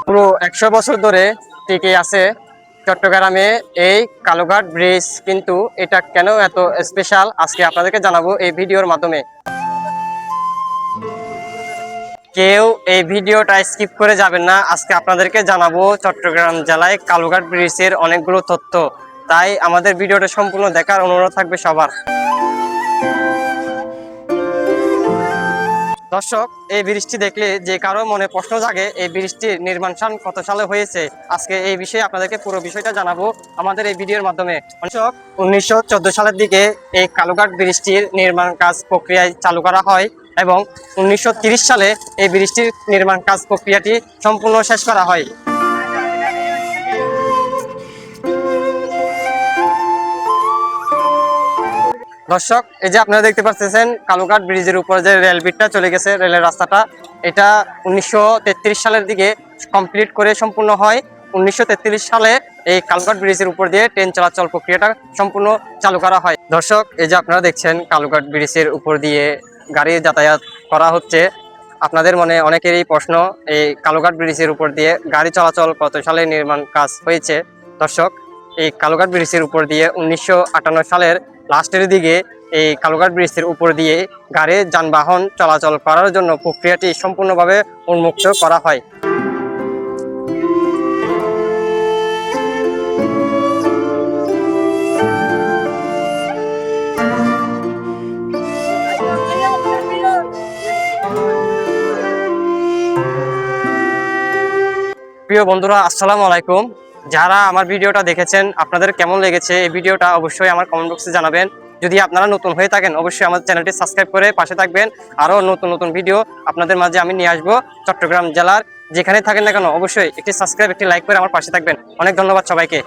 পুরো 100 বছর ধরে টিকে আছে চট্টগ্রামে এই কালুঘাট ব্রিজ। কিন্তু এটা কেন এত স্পেশাল আজকে আপনাদেরকে জানাবো এই ভিডিওর মাধ্যমে। কেউ এই ভিডিওটা স্কিপ করে যাবেন না। আজকে আপনাদেরকে জানাবো চট্টগ্রাম জেলায় কালুঘাট ব্রিজের অনেকগুলো তথ্য, তাই আমাদের ভিডিওটা সম্পূর্ণ দেখার অনুরোধ থাকবে সবার। দর্শক, এই ব্রিজটি দেখলে যে কারো মনে প্রশ্ন জাগে এই ব্রিজটির নির্মাণ কত সালে হয়েছে, আজকে এই বিষয়ে আপনাদেরকে পুরো বিষয়টা জানাবো আমাদের এই ভিডিওর মাধ্যমে। দর্শক, 1914 সালের দিকে এই কালুঘাট ব্রিজটির নির্মাণ কাজ প্রক্রিয়ায় চালু করা হয় এবং 1930 সালে এই ব্রিজটির নির্মাণ কাজ প্রক্রিয়াটি সম্পূর্ণ শেষ করা হয়। দর্শক, এই যে আপনারা দেখতে পাচ্ছেন কালুঘাট ব্রিজের উপর যে রেল বিটটা চলে গেছে, রেলের রাস্তাটা, এটা 1933 সালের দিকে কমপ্লিট করে সম্পূর্ণ হয়। 1933 সালে এই কালুঘাট ব্রিজের উপর দিয়ে ট্রেন চলাচল প্রক্রিয়াটা সম্পূর্ণ চালু করা হয়। দর্শক, এই যে আপনারা দেখছেন কালুঘাট ব্রিজের উপর দিয়ে গাড়ি যাতায়াত করা হচ্ছে। আপনাদের মনে অনেকেরই প্রশ্ন, এই কালুঘাট ব্রিজের উপর দিয়ে গাড়ি চলাচল কত সালে নির্মাণ কাজ হয়েছে। দর্শক, এই কালুঘাট ব্রিজের উপর দিয়ে 1958 সালের লাস্টের দিকে এই কালুঘাট ব্রিজের উপর দিয়ে গাড়ি যানবাহন চলাচল করার জন্য প্রক্রিয়াটি সম্পূর্ণভাবে উন্মুক্ত করা হয়। প্রিয় বন্ধুরা, আসসালামু আলাইকুম। যারা আমার ভিডিওটা দেখেছেন, আপনাদের কেমন লেগেছে এই ভিডিওটা অবশ্যই আমার কমেন্ট বক্সে জানাবেন। যদি আপনারা নতুন হয়ে থাকেন অবশ্যই আমাদের চ্যানেলটি সাবস্ক্রাইব করে পাশে থাকবেন। আরও নতুন নতুন ভিডিও আপনাদের মাঝে আমি নিয়ে আসবো। চট্টগ্রাম জেলার যেখানে থাকেন না কেন অবশ্যই একটি সাবস্ক্রাইব, একটি লাইক করে আমার পাশে থাকবেন। অনেক ধন্যবাদ সবাইকে।